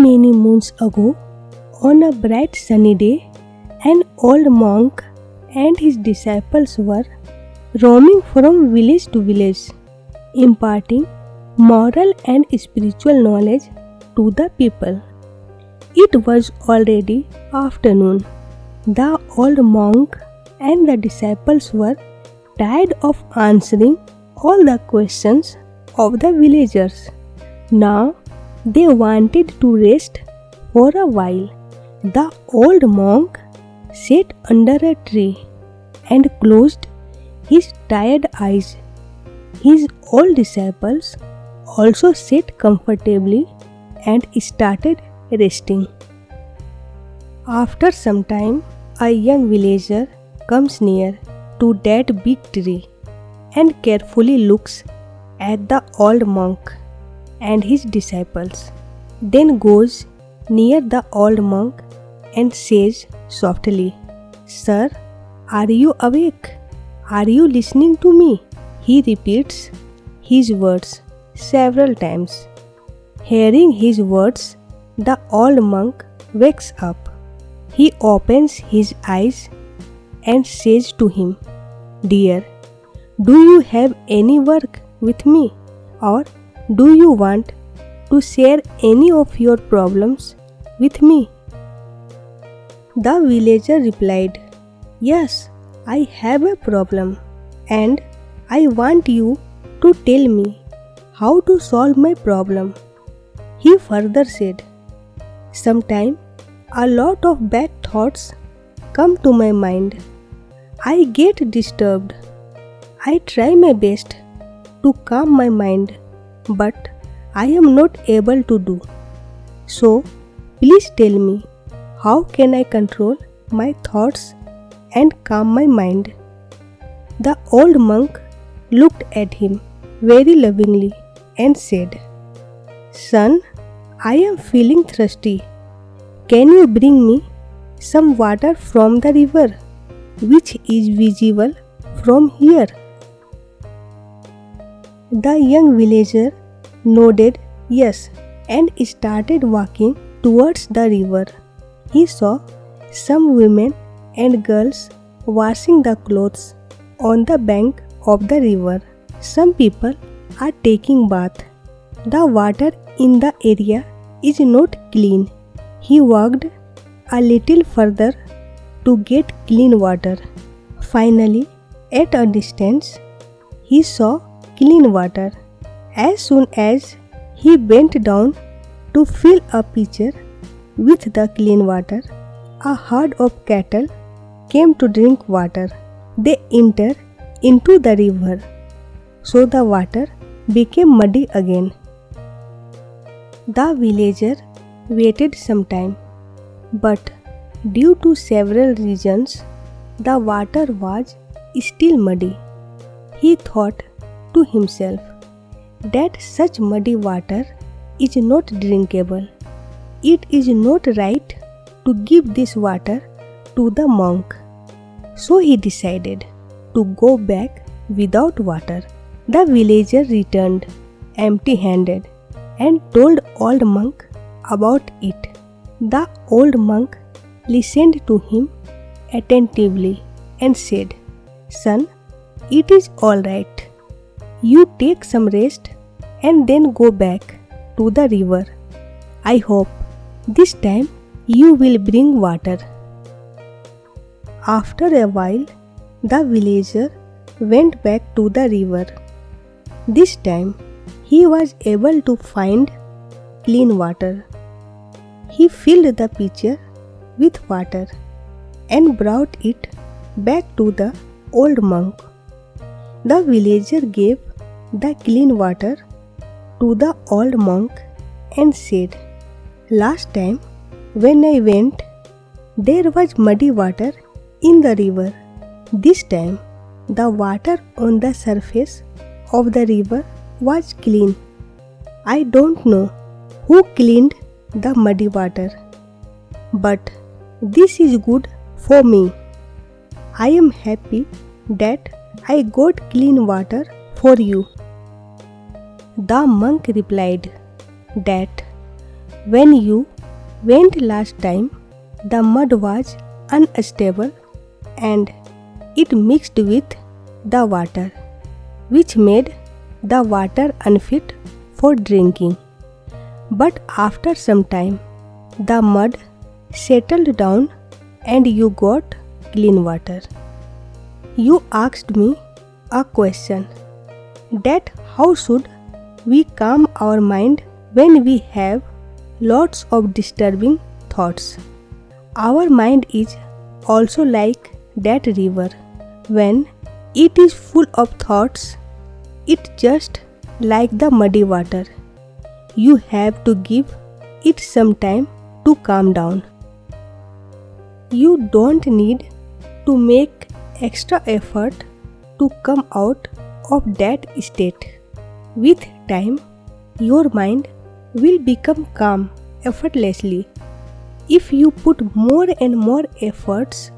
Many moons ago, on a bright sunny day, an old monk and his disciples were roaming from village to village, imparting moral and spiritual knowledge to the people. It was already afternoon. The old monk and the disciples were tired of answering all the questions of the villagers. Now they wanted to rest for a while. The old monk sat under a tree and closed his tired eyes. His old disciples also sat comfortably and started resting. After some time, a young villager comes near to that big tree and carefully looks at the old monk and his disciples. Then goes near the old monk and says softly, "Sir, are you awake? Are you listening to me?" He repeats his words several times. Hearing his words, the old monk wakes up. He opens his eyes and says to him, "Dear, do you have any work with me, or do you want to share any of your problems with me?" The villager replied, "Yes, I have a problem, and I want you to tell me how to solve my problem." He further said, "Sometimes a lot of bad thoughts come to my mind. I get disturbed. I try my best to calm my mind, but I am not able to do. So, please tell me, how can I control my thoughts and calm my mind?" The old monk looked at him very lovingly and said, "Son, I am feeling thirsty. Can you bring me some water from the river, which is visible from here?" The young villager nodded yes and started walking towards the river. He saw some women and girls washing the clothes on the bank of the river. Some people are taking bath. The water in the area is not clean. He walked a little further to get clean water. Finally, at a distance, he saw clean water. As soon as he bent down to fill a pitcher with the clean water, a herd of cattle came to drink water. They entered into the river, so the water became muddy again. The villager waited some time, but due to several reasons, the water was still muddy. He thought to himself that such muddy water is not drinkable. It is not right to give this water to the monk. So he decided to go back without water. The villager returned empty-handed and told old monk about it. The old monk listened to him attentively and said, "Son, it is all right. You take some rest and then go back to the river. I hope this time you will bring water." After a while, the villager went back to the river. This time, he was able to find clean water. He filled the pitcher with water and brought it back to the old monk. The villager gave the clean water to the old monk and said, "Last time when I went, there was muddy water in the river. This time, the water on the surface of the river was clean. I don't know who cleaned the muddy water, but this is good for me. I am happy that I got clean water for you." The monk replied that when you went last time, the mud was unstable and it mixed with the water, which made the water unfit for drinking. But after some time, the mud settled down and you got clean water. You asked me a question that how should we calm our mind when we have lots of disturbing thoughts. Our mind is also like that river. When it is full of thoughts, it's just like the muddy water. You have to give it some time to calm down. You don't need to make extra effort to come out of that state. With time, your mind will become calm effortlessly. If you put more and more efforts,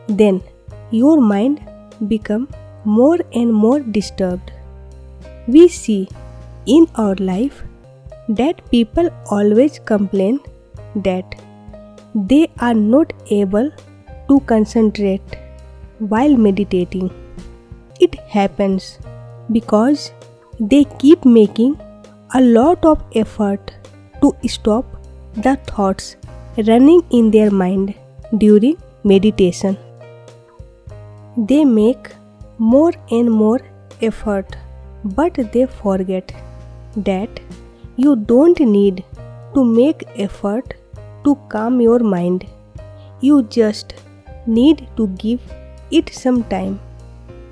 then your mind becomes more and more disturbed. We see in our life that people always complain that they are not able to concentrate while meditating. It happens because they keep making a lot of effort to stop the thoughts running in their mind during meditation. They make more and more effort, but they forget that you don't need to make effort to calm your mind. You just need to give it some time,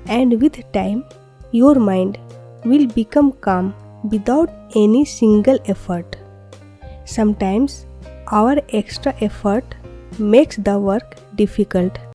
and with time, your mind will become calm without any single effort. Sometimes our extra effort makes the work difficult.